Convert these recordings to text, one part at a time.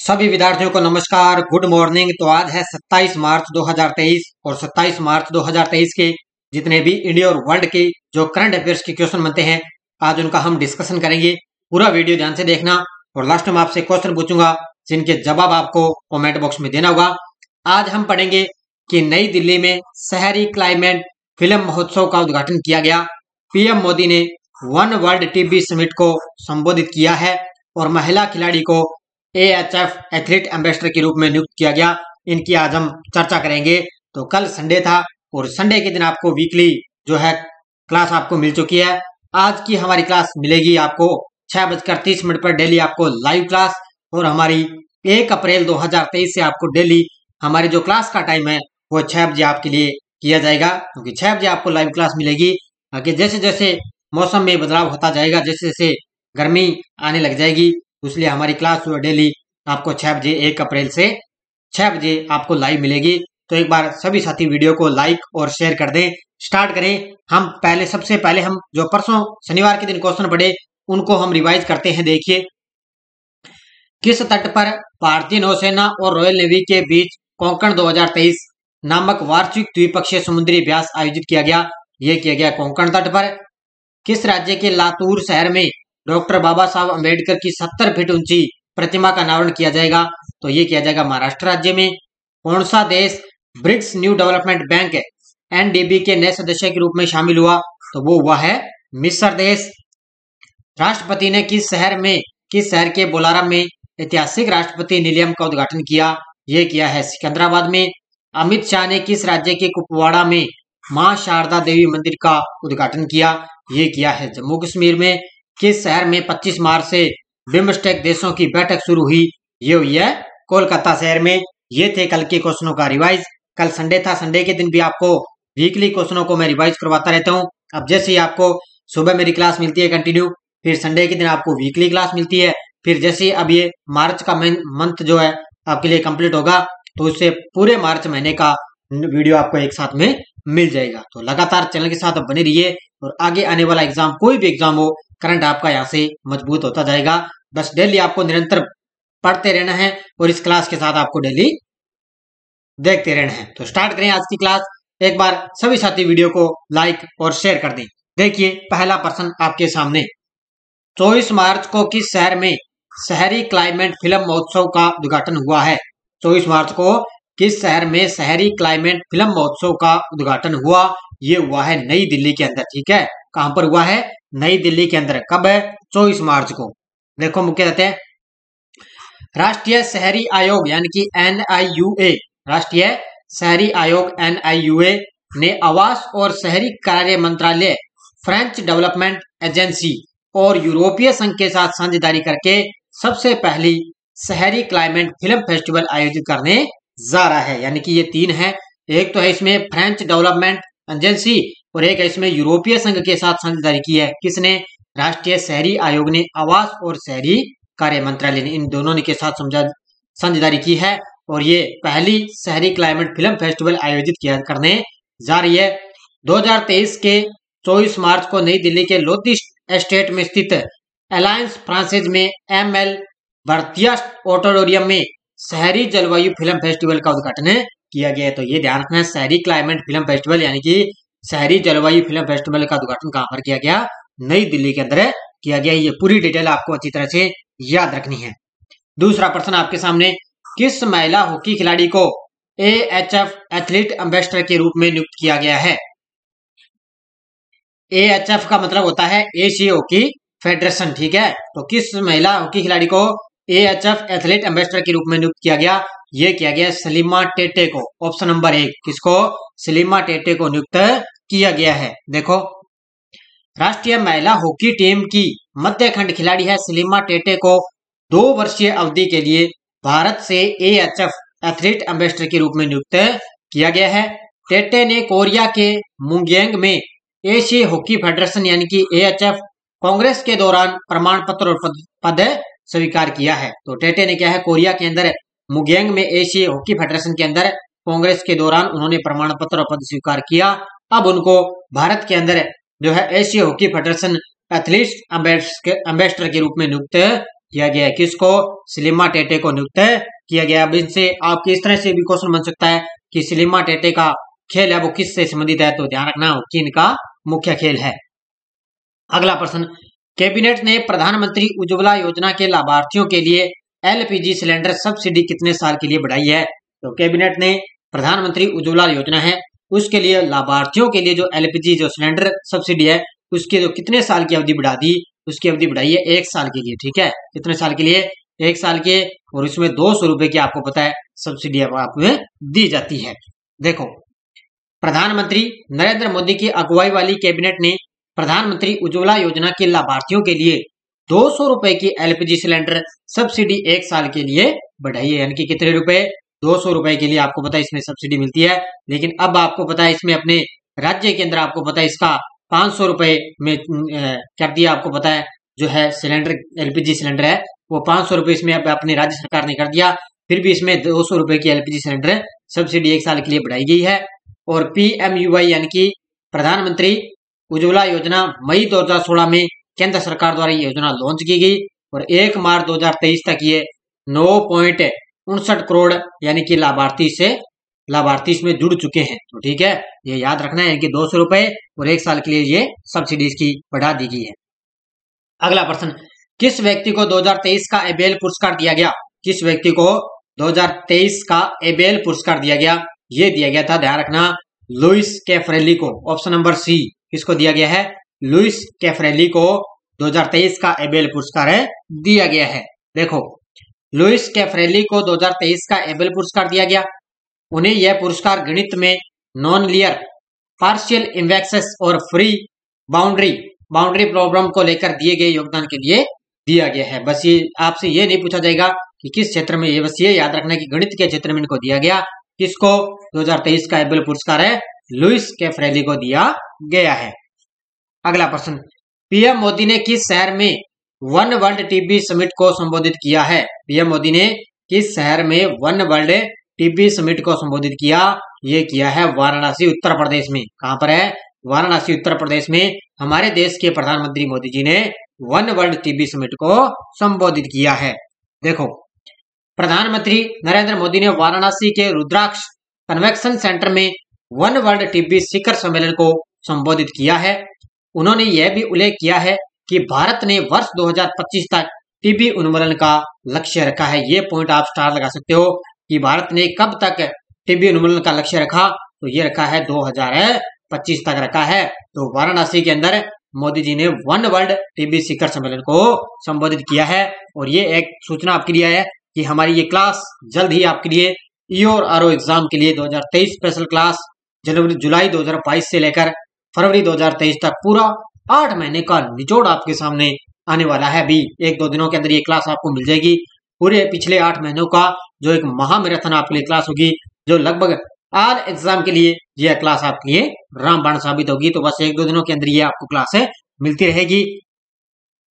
सभी विद्यार्थियों को नमस्कार, गुड मॉर्निंग। तो आज है 27 मार्च 2023 और 27 मार्च 2023 के जितने भी इंडिया और वर्ल्ड के जो करंट अफेयर्स के क्वेश्चन बनते हैं आज उनका हम डिस्कशन करेंगे। पूरा वीडियो ध्यान से देखना और लास्ट में आपसे क्वेश्चन पूछूंगा जिनके जवाब आपको कमेंट बॉक्स में देना होगा। आज हम पढ़ेंगे कि नई दिल्ली में शहरी क्लाइमेट फिल्म महोत्सव का उद्घाटन किया गया। पीएम मोदी ने वन वर्ल्ड टीबी समिट को संबोधित किया है और महिला खिलाड़ी को AHF एथलीट एम्बेसडर के रूप में नियुक्त किया गया। इनकी आज हम चर्चा करेंगे। तो कल संडे था और संडे के दिन आपको वीकली जो है क्लास आपको मिल चुकी है। आज की हमारी क्लास मिलेगी आपको 6:30 पर डेली आपको लाइव क्लास और हमारी 1 अप्रैल 2023 से आपको डेली हमारी जो क्लास का टाइम है वो 6 बजे आपके लिए किया जाएगा, क्योंकि 6 बजे आपको लाइव क्लास मिलेगी। आगे जैसे जैसे मौसम में बदलाव होता जाएगा, जैसे जैसे गर्मी आने लग जाएगी, इसलिए हमारी क्लास डेली आपको 6 बजे 1 अप्रैल से 6 बजे आपको लाइव मिलेगी। तो एक बार सभी साथी वीडियो को लाइक और शेयर कर दें। स्टार्ट करें। हम सबसे पहले हम जो परसों शनिवार के दिन क्वेश्चन पढ़े उनको हम रिवाइज करते हैं। देखिए, किस तट पर भारतीय नौसेना और रॉयल नेवी के बीच कोंकण 2023 नामक वार्षिक द्विपक्षीय समुद्री अभ्यास आयोजित किया गया? ये किया गया कोंकण तट पर। किस राज्य के लातूर शहर में डॉक्टर बाबा साहब अम्बेडकर की 70 फीट ऊंची प्रतिमा का अनावरण किया जाएगा? तो ये किया जाएगा महाराष्ट्र राज्य में। कौन सा देश BRICS New Development Bank NDB के नए सदस्य के रूप में शामिल हुआ? तो वो हुआ है मिस्र देश। राष्ट्रपति ने किस शहर के बोलाराम में ऐतिहासिक राष्ट्रपति निलयम का उद्घाटन किया? ये किया है सिकंदराबाद में। अमित शाह ने किस राज्य के कुपवाड़ा में मां शारदा देवी मंदिर का उद्घाटन किया? ये किया है जम्मू कश्मीर में। किस शहर में 25 मार्च से बिम्स्टेक देशों की बैठक शुरू हुई? ये हुई है कोलकाता शहर में। ये थे कल के क्वेश्चनों का रिवाइज। कल संडे था, संडे के दिन भी आपको वीकली क्वेश्चनों को मैं रिवाइज करवाता रहता हूँ। अब जैसे ही आपको सुबह मेरी क्लास मिलती है कंटिन्यू, फिर संडे के दिन आपको वीकली क्लास मिलती है। फिर जैसे अब ये मार्च का मंथ जो है आपके लिए कंप्लीट होगा तो उससे पूरे मार्च महीने का वीडियो आपको एक साथ में मिल जाएगा। तो लगातार चैनल के साथ बने रहिए और आगे आने वाला एग्जाम, कोई भी एग्जाम हो, करंट आपका यहाँ से मजबूत होता जाएगा। बस डेली आपको निरंतर पढ़ते रहना है और इस क्लास के साथ आपको डेली देखते रहना है। तो स्टार्ट करें आज की क्लास। एक बार सभी साथी वीडियो को लाइक और शेयर कर दें। देखिए, पहला प्रश्न आपके सामने। 24 मार्च को किस शहर में शहरी क्लाइमेट फिल्म महोत्सव का उद्घाटन हुआ है? 24 मार्च को किस शहर में शहरी क्लाइमेट फिल्म महोत्सव का उद्घाटन हुआ? ये हुआ है नई दिल्ली के अंदर। ठीक है, कहां पर हुआ है? नई दिल्ली के अंदर। कब है? 24 मार्च को। देखो मुख्य रहते हैं राष्ट्रीय शहरी आयोग यानी कि NIUA, राष्ट्रीय शहरी आयोग NIUA ने आवास और शहरी कार्य मंत्रालय, फ्रेंच डेवलपमेंट एजेंसी और यूरोपीय संघ के साथ साझेदारी करके सबसे पहली शहरी क्लाइमेट फिल्म फेस्टिवल आयोजित करने जा रहा है। यानी कि ये 3 है। एक तो है इसमें फ्रेंच डेवलपमेंट एजेंसी और एक है इसमें यूरोपीय संघ के साथ साझेदारी की है। किसने? राष्ट्रीय शहरी आयोग ने, आवास और शहरी कार्य मंत्रालय ने, इन दोनों ने के साथ साझेदारी की है और ये पहली शहरी क्लाइमेट फिल्म फेस्टिवल आयोजित करने जा रही है। 2023 के 24 मार्च को नई दिल्ली के लोधी एस्टेट में स्थित अलायंस फ्रांसिस में ML भारतीय ऑडिटोरियम में शहरी जलवायु फिल्म फेस्टिवल का उद्घाटन किया गया है। तो ये ध्यान रखना है, शहरी क्लाइमेट फिल्म फेस्टिवल यानी कि शहरी जलवायु फिल्म फेस्टिवल का उद्घाटन कहां पर किया गया? नई दिल्ली के अंदर किया गया। ये पूरी डिटेल आपको अच्छी तरह से याद रखनी है। दूसरा प्रश्न आपके सामने। किस महिला हॉकी खिलाड़ी को AHF एथलीट एम्बेसडर के रूप में नियुक्त किया गया है? AHF का मतलब होता है एशिया हॉकी फेडरेशन। ठीक है, तो किस महिला हॉकी खिलाड़ी को AHF एथलीट एम्बेसडर के रूप में नियुक्त किया गया? ये किया गया सलीमा टेटे को। ऑप्शन नंबर 1, किसको? सलीमा टेटे को नियुक्त किया गया है। देखो, राष्ट्रीय महिला हॉकी टीम की मध्य खंड खिलाड़ी है सलीमा टेटे को 2 वर्षीय अवधि के लिए भारत से AHF एथलीट एम्बेसडर के रूप में नियुक्त किया गया है। टेटे ने कोरिया के मुंगयांग में एशियाई हॉकी फेडरेशन यानी कि AHF कांग्रेस के दौरान प्रमाण पत्र और पद स्वीकार किया है। तो टेटे ने क्या है, कोरिया के अंदर मुंगयांग में एशियाई हॉकी फेडरेशन के अंदर कांग्रेस के दौरान उन्होंने प्रमाण पत्र और पद स्वीकार किया। अब उनको भारत के अंदर जो है Asia hockey federation athlete ambassador के रूप में नियुक्त किया गया है। किसको? सलीमा टेटे को नियुक्त किया गया। अब इनसे आपके इस तरह से भी क्वेश्चन बन सकता है कि सलीमा टेटे का खेल है वो किससे संबंधित है, तो ध्यान रखना चीन का मुख्य खेल है। अगला प्रश्न, कैबिनेट ने प्रधानमंत्री उज्ज्वला योजना के लाभार्थियों के लिए एलपीजी सिलेंडर सब्सिडी कितने साल के लिए बढ़ाई है? तो कैबिनेट ने प्रधानमंत्री उज्ज्वला योजना है उसके लिए लाभार्थियों के लिए जो एलपीजी जो सिलेंडर सब्सिडी है उसके जो कितने साल की अवधि बढ़ा दी, उसकी अवधि बढ़ाई है 1 साल के लिए। ठीक है, कितने साल के लिए? 1 साल के, और इसमें 200 रुपए की आपको पता है सब्सिडी आपको दी जाती है। देखो, प्रधानमंत्री नरेंद्र मोदी की अगुवाई वाली कैबिनेट ने प्रधानमंत्री उज्ज्वला योजना के लाभार्थियों के लिए 200 रुपए की एलपीजी सिलेंडर सब्सिडी 1 साल के लिए बढ़ाई है। यानी कि कितने रुपए? 200 रुपए के लिए आपको पता है इसमें सब्सिडी मिलती है। लेकिन अब आपको पता है इसमें अपने राज्य के अंदर आपको पता है इसका 500 रुपए में कर दिया। आपको पता है जो है सिलेंडर एलपीजी सिलेंडर है वो 500 रुपए इसमें अपनी राज्य सरकार ने कर दिया। फिर भी इसमें 200 रुपए की एलपीजी सिलेंडर सब्सिडी 1 साल के लिए बढ़ाई गई है। और पीएमयूवाई यानी कि प्रधानमंत्री उज्ज्वला योजना मई 2016 में केंद्र सरकार द्वारा ये योजना लॉन्च की गई और 1 मार्च 2023 तक ये 9.59 करोड़ यानी कि लाभार्थी इसमें जुड़ चुके हैं। तो ठीक है, ये याद रखना है कि 200 रुपए और 1 साल के लिए ये सब्सिडी इसकी बढ़ा दी गई है। अगला प्रश्न, किस व्यक्ति को 2023 का एबेल पुरस्कार दिया गया? किस व्यक्ति को 2023 का एबेल पुरस्कार दिया गया? ये दिया गया था, ध्यान रखना, लुइस कैफरेली को। ऑप्शन नंबर सी, किसको दिया गया है? लुइस कैफरेली को 2023 का एबेल पुरस्कार दिया गया है। देखो, लुइस कैफरेली को 2023 का एबेल पुरस्कार दिया गया। उन्हें यह पुरस्कार गणित में नॉन लिनियर पार्शियल इन्वेक्सेस और फ्री बाउंड्री प्रॉब्लम को लेकर दिए गए योगदान के लिए दिया गया है। बस ये आपसे ये नहीं पूछा जाएगा कि किस क्षेत्र में, ये बस ये याद रखना है कि गणित के क्षेत्र में इनको दिया गया। किसको? 2023 का एबेल पुरस्कार है लुइस कैफरेली को दिया गया है। अगला प्रश्न, पीएम मोदी ने किस शहर में वन वर्ल्ड टीबी समिट को संबोधित किया है? पीएम मोदी ने किस शहर में वन वर्ल्ड टीबी समिट को संबोधित किया? ये किया है वाराणसी उत्तर प्रदेश में। कहां पर है? वाराणसी उत्तर प्रदेश में हमारे देश के प्रधानमंत्री मोदी जी ने वन वर्ल्ड टीबी समिट को संबोधित किया है। देखो, प्रधानमंत्री नरेंद्र मोदी ने वाराणसी के रुद्राक्ष कन्वेंशन सेंटर में वन वर्ल्ड टीबी शिखर सम्मेलन को संबोधित किया है। उन्होंने यह भी उल्लेख किया है कि भारत ने वर्ष 2025 तक टीबी उन्मूलन का लक्ष्य रखा है। ये पॉइंट आप स्टार लगा सकते हो कि भारत ने कब तक टीबी उन्मूलन का लक्ष्य रखा, तो ये रखा है 2025 तक रखा है। तो वाराणसी के अंदर मोदी जी ने वन वर्ल्ड टीबी शिखर सम्मेलन को संबोधित किया है। और ये एक सूचना आपके लिए है कि हमारी ये क्लास जल्द ही आपके लिए ईओ और आरओ एग्जाम के लिए 2023 स्पेशल क्लास जुलाई 2022 से लेकर फरवरी 2023 तक पूरा 8 महीने का निचोड़ आपके सामने आने वाला है। अभी 1-2 दिनों के अंदर ये क्लास आपको मिल जाएगी। पूरे पिछले 8 महीनों का जो एक महामैराथन आपके लिए क्लास होगी, जो लगभग आज एग्जाम के लिए यह क्लास आपके लिए रामबाण साबित होगी। तो बस 1-2 दिनों के अंदर ये आपको क्लास मिलती रहेगी।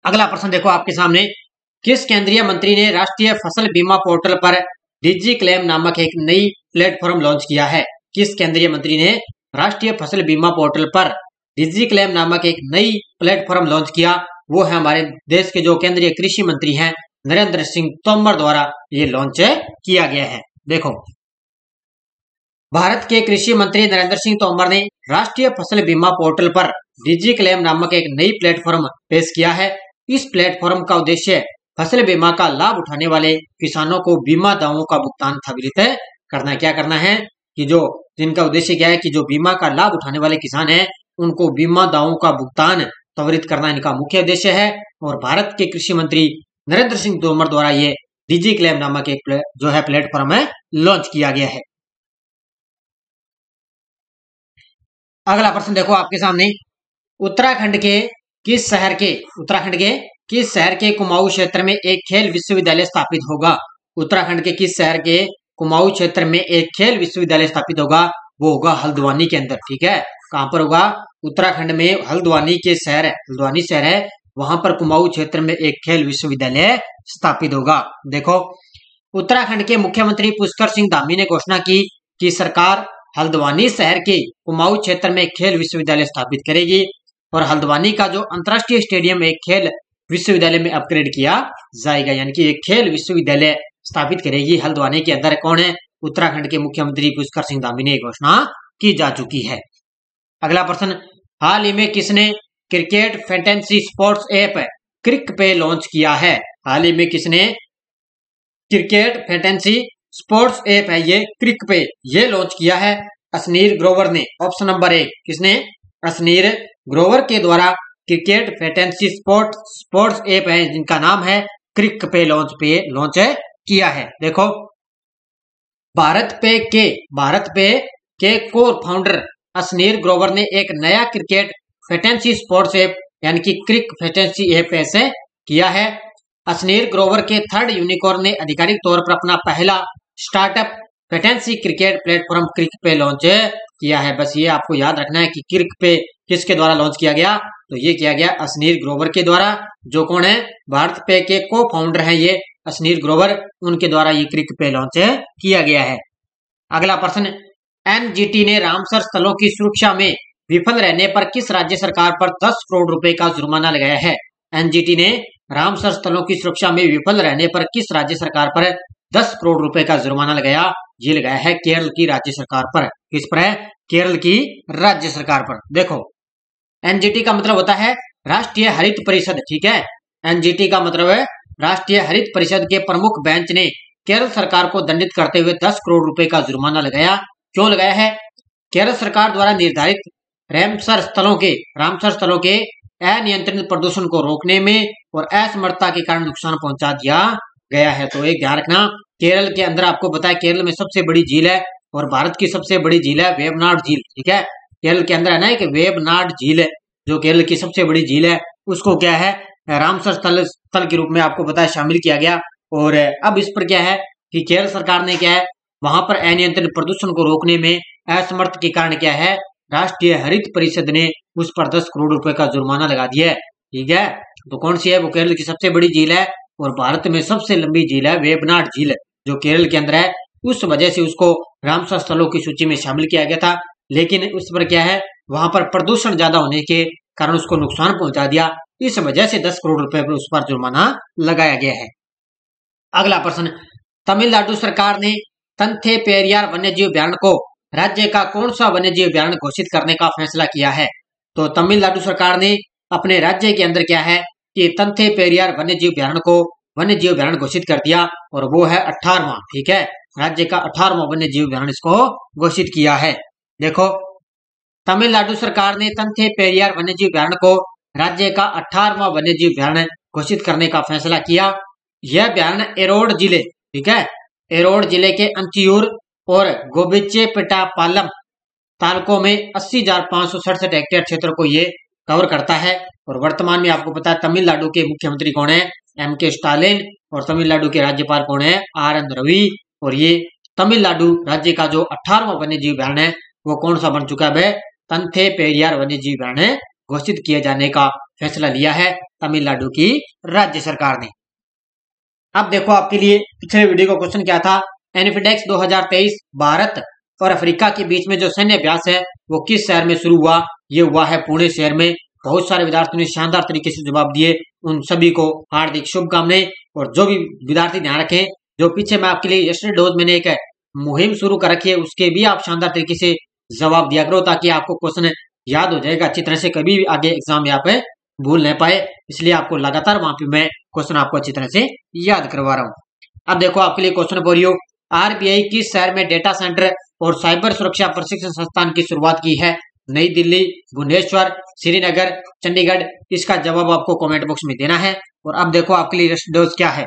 अगला प्रश्न देखो आपके सामने, किस केंद्रीय मंत्री ने राष्ट्रीय फसल बीमा पोर्टल पर डिजी क्लेम नामक एक नई प्लेटफॉर्म लॉन्च किया है? किस केंद्रीय मंत्री ने राष्ट्रीय फसल बीमा पोर्टल पर डिजी क्लेम नामक एक नई प्लेटफॉर्म लॉन्च किया? वो है हमारे देश के जो केंद्रीय कृषि मंत्री हैं नरेंद्र सिंह तोमर द्वारा ये लॉन्च किया गया है। देखो, भारत के कृषि मंत्री नरेंद्र सिंह तोमर ने राष्ट्रीय फसल बीमा पोर्टल पर डिजी क्लेम नामक एक नई प्लेटफॉर्म पेश किया है। इस प्लेटफॉर्म का उद्देश्य फसल बीमा का लाभ उठाने वाले किसानों को बीमा दावों का भुगतान त्वरित करना। क्या करना है कि जो जिनका उद्देश्य क्या है कि जो बीमा का लाभ उठाने वाले किसान हैं उनको बीमा दावों का भुगतान त्वरित करना इनका मुख्य उद्देश्य है। और भारत के कृषि मंत्री नरेंद्र सिंह तोमर द्वारा ये डिजी क्लेम नामक एक जो है प्लेटफॉर्म है लॉन्च किया गया है। अगला प्रश्न देखो आपके सामने, उत्तराखंड के किस शहर के कुमाऊं क्षेत्र में एक खेल विश्वविद्यालय स्थापित होगा? उत्तराखंड के किस शहर के कुमाऊं क्षेत्र में एक खेल विश्वविद्यालय स्थापित होगा? वो होगा हल्द्वानी के अंदर। ठीक है, कहां पर होगा? उत्तराखंड में हल्द्वानी शहर है, वहां पर कुमाऊं क्षेत्र में एक खेल विश्वविद्यालय स्थापित होगा। देखो, उत्तराखंड के मुख्यमंत्री पुष्कर सिंह धामी ने घोषणा की कि सरकार हल्द्वानी शहर के कुमाऊं क्षेत्र में एक खेल विश्वविद्यालय स्थापित करेगी और हल्द्वानी का जो अंतर्राष्ट्रीय स्टेडियम एक खेल विश्वविद्यालय में अपग्रेड किया जाएगा, यानी कि एक खेल विश्वविद्यालय स्थापित करेगी हल्द्वानी के अंदर। कौन है? उत्तराखंड के मुख्यमंत्री पुष्कर सिंह धामी ने घोषणा की जा चुकी है। अगला प्रश्न, हाल ही में किसने क्रिकेट फैंटेसी स्पोर्ट्स ऐप क्रिक पे लॉन्च किया है? हाल ही में किसने क्रिकेट फैंटेसी स्पोर्ट्स ऐप है ये क्रिक पे ये लॉन्च किया है? असनीर ग्रोवर ने। ऑप्शन नंबर 1 किसने? असनीर ग्रोवर के द्वारा क्रिकेट फैंटेसी स्पोर्ट्स ऐप है जिनका नाम है क्रिक पे लॉन्च किया है। देखो, भारत पे के कोर फाउंडर असनीर ग्रोवर ने एक नया क्रिकेट फैंटेसी स्पोर्ट्स ऐप यानी कि क्रिक फैंटेसी ऐप ऐसे किया है। असनीर ग्रोवर के थर्ड यूनिकॉर्न ने आधिकारिक तौर पर अपना पहला स्टार्टअप फैंटेसी क्रिकेट प्लेटफॉर्म क्रिक पे लॉन्च किया है। बस ये आपको याद रखना है कि क्रिक पे किसके द्वारा लॉन्च किया गया? तो ये किया गया असनीर ग्रोवर के द्वारा, जो कौन है? भारत पे के को फाउंडर हैं ये असनीर ग्रोवर, उनके द्वारा ये क्रिक पे लॉन्च किया गया है। अगला प्रश्न, एनजीटी ने रामसर स्थलों की सुरक्षा में विफल रहने पर किस राज्य सरकार पर 10 करोड़ रुपए का जुर्माना लगाया है? एनजीटी ने रामसर स्थलों की सुरक्षा में विफल रहने पर किस राज्य सरकार पर 10 करोड़ रुपए का जुर्माना लगाया? ये लगाया है केरल की राज्य सरकार पर। किस पर है? केरल की राज्य सरकार पर। देखो, एनजीटी का मतलब होता है राष्ट्रीय हरित परिषद, ठीक है। एनजीटी का मतलब है राष्ट्रीय हरित परिषद के प्रमुख बेंच ने केरल सरकार को दंडित करते हुए 10 करोड़ रुपए का जुर्माना लगाया। क्यों लगाया है? केरल सरकार द्वारा निर्धारित रामसर स्थलों के अनियंत्रित प्रदूषण को रोकने में और असमर्थता के कारण नुकसान पहुंचा दिया गया है। तो एक ध्यान रखना, केरल के अंदर आपको बताया केरल में सबसे बड़ी झील है और भारत की सबसे बड़ी झील है वेबनाड झील, ठीक है। केरल के अंदर है ना कि वेबनाड झील है, जो केरल की सबसे बड़ी झील है, उसको क्या है रामसर स्थल के रूप में आपको बताया शामिल किया गया। और अब इस पर क्या है कि केरल सरकार ने क्या है वहां पर अनियंत्रित प्रदूषण को रोकने में असमर्थ के कारण क्या है राष्ट्रीय हरित परिषद ने उस पर 10 करोड़ रुपए का जुर्माना लगा दिया है, ठीक है। तो कौन सी है? वो केरल की सबसे बड़ी झील है और भारत में सबसे लंबी झील है वेबनाड झील, जो केरल के अंदर है। उस वजह से उसको रामसर स्थलों की सूची में शामिल किया गया था, लेकिन उस पर क्या है वहां पर प्रदूषण ज्यादा होने के कारण उसको नुकसान पहुंचा दिया। इस वजह से 10 करोड़ रुपए पर उस पर जुर्माना लगाया गया है। अगला प्रश्न, तमिलनाडु सरकार ने तंथे पेरियार वन्यजीव अभयारण्य को राज्य का कौन सा वन्यजीव अभयारण्य घोषित करने का फैसला किया है? तो तमिलनाडु सरकार ने अपने राज्य के अंदर क्या है कि तंथे पेरियार वन्यजीव अभयारण्य घोषित कर दिया और वो है 18वां, ठीक है। राज्य का 18वां वन्यजीव अभयारण्य इसको घोषित किया है। देखो, तमिलनाडु सरकार ने तंथे पेरियार वन्यजीव अभयारण्य को राज्य का 18वां वन्यजीव अभयारण्य घोषित करने का फैसला किया। यह अभयारण्य एरोड जिले, ठीक है, एरोड जिले के अंचियूर और गोबिचेपिटापालम तालुकों में 80,567 हेक्टेयर क्षेत्र को ये कवर करता है। और वर्तमान में आपको पता है तमिलनाडु के मुख्यमंत्री कौन है? एम.के. स्टालिन। और तमिलनाडु के राज्यपाल कौन है? आर.एन. रवि। और ये तमिलनाडु राज्य का जो 18वां वन्यजीव अभयारण्य है वो कौन सा बन चुका है? तंथे पेरियार वन्यजीव अभयारण्य घोषित किए जाने का फैसला लिया है तमिलनाडु की राज्य सरकार ने। अब देखो, आपके लिए पिछले वीडियो का क्वेश्चन क्या था? एनिफिडेक्स 2023 भारत और अफ्रीका के बीच में जो सैन्य अभ्यास है वो किस शहर में शुरू हुआ? ये हुआ है पुणे शहर में। बहुत सारे विद्यार्थियों ने शानदार तरीके से जवाब दिए, उन सभी को हार्दिक शुभकामनाएं। और जो भी विद्यार्थी ध्यान रखें, जो पीछे मैं आपके लिए यस्टरडे डोज मैंने एक मुहिम शुरू कर रखी है उसके भी आप शानदार तरीके से जवाब दिया करो, ताकि आपको क्वेश्चन याद हो जाएगा अच्छी तरह से, कभी भी आगे एग्जाम यहाँ पे भूल नहीं पाए। इसलिए आपको लगातार वहां पे मैं क्वेश्चन आपको अच्छी तरह से याद करवा रहा हूँ। अब देखो, आपके लिए क्वेश्चन बोल रही हो, आरबीआई किस शहर में डेटा सेंटर और साइबर सुरक्षा प्रशिक्षण संस्थान की शुरुआत की है? नई दिल्ली, भुवनेश्वर, श्रीनगर, चंडीगढ़। इसका जवाब आपको कमेंट बॉक्स में देना है। और अब देखो, आपके लिए डोज क्या है?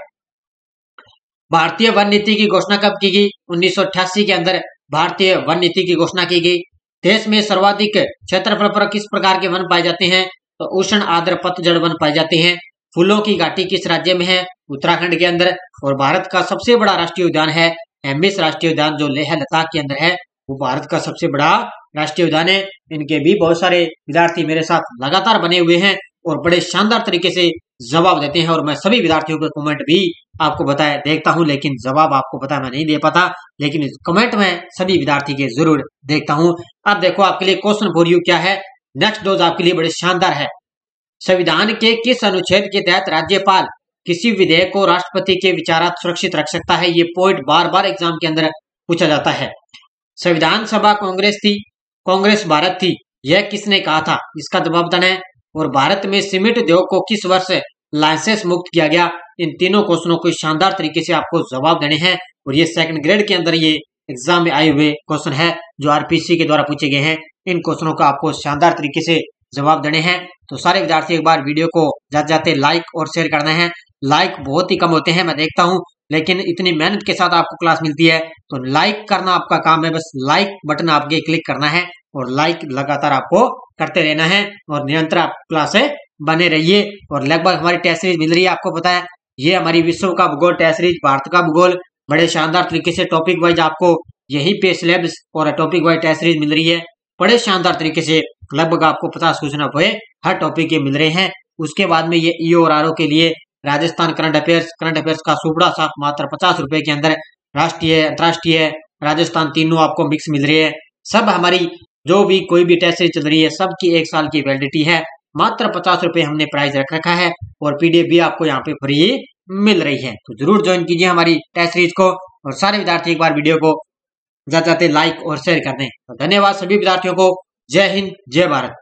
भारतीय वन नीति की घोषणा कब की गई? 1988 के अंदर भारतीय वन नीति की घोषणा की गई। देश में सर्वाधिक क्षेत्रफल पर किस प्रकार के वन पाए जाते हैं? तो उष्ण आर्द्र पतझड़ वन पाए जाते हैं। फूलों की घाटी किस राज्य में है? उत्तराखंड के अंदर। और भारत का सबसे बड़ा राष्ट्रीय उद्यान है एम्बिस राष्ट्रीय उद्यान, जो लेह लद्दाख के अंदर है। वो भारत का सबसे बड़ा राष्ट्रीय उद्यान है। इनके भी बहुत सारे विद्यार्थी मेरे साथ लगातार बने हुए हैं और बड़े शानदार तरीके से जवाब देते हैं। और मैं सभी विद्यार्थियों के कमेंट भी आपको बताया देखता हूं, लेकिन जवाब आपको पता मैं नहीं दे पाता, लेकिन कमेंट में सभी विद्यार्थी के जरूर देखता हूं। अब देखो, आपके लिए क्वेश्चन फॉर यू क्या है? नेक्स्ट डोज आपके लिए बड़े शानदार है। संविधान के किस अनुच्छेद के तहत राज्यपाल किसी विधेयक को राष्ट्रपति के विचारात सुरक्षित रख सकता है? ये पॉइंट बार बार एग्जाम के अंदर पूछा जाता है। संविधान सभा कांग्रेस थी, कांग्रेस भारत थी, यह किसने कहा था? इसका जवाब देना है। और भारत में सीमेंट उद्योग को किस वर्ष लाइसेंस मुक्त किया गया? इन तीनों क्वेश्चनों को शानदार तरीके से आपको जवाब देने हैं और ये सेकंड ग्रेड के अंदर ये एग्जाम में आए हुए क्वेश्चन है जो आरपीसी के द्वारा पूछे गए हैं। इन क्वेश्चनों का आपको शानदार तरीके से जवाब देने हैं। तो सारे विद्यार्थी एक बार वीडियो को जाते जाते लाइक और शेयर करना है। लाइक बहुत ही कम होते हैं, मैं देखता हूं, लेकिन इतनी मेहनत के साथ आपको क्लास मिलती है तो लाइक करना आपका काम है। बस लाइक बटन आपके क्लिक करना है और लाइक लगातार आपको करते रहना है और निरंतर आप क्लास से बने रहिए। और लगभग हमारी टेस्ट सीरीज मिल रही है, आपको पता है ये हमारी विश्व का भूगोल टेस्ट सीरीज, भारत का भूगोल, बड़े शानदार तरीके से टॉपिक वाइज आपको यहीं पे सिलेबस और टॉपिक वाइज टेस्ट सीरीज मिल रही है। बड़े शानदार तरीके से लगभग आपको 50 क्वेश्चन हुए हर टॉपिक के मिल रहे हैं। उसके बाद में ये ईओ और आरओ के लिए राजस्थान करंट अफेयर्स का सुपड़ा साफ मात्र 50 रुपए के अंदर राष्ट्रीय अंतर्राष्ट्रीय राजस्थान तीनों आपको मिक्स मिल रही है। सब हमारी जो भी कोई भी टेस्ट सीरीज चल रही है सबकी 1 साल की वैलिडिटी है। मात्र 50 रुपए हमने प्राइस रख रखा है और पीडीएफ भी आपको यहाँ पे फ्री मिल रही है। तो जरूर ज्वाइन कीजिए हमारी टेस्ट सीरीज को और सारे विद्यार्थी एक बार वीडियो को जाते जाते लाइक और शेयर कर दें। तो धन्यवाद सभी विद्यार्थियों को। जय हिंद, जय भारत।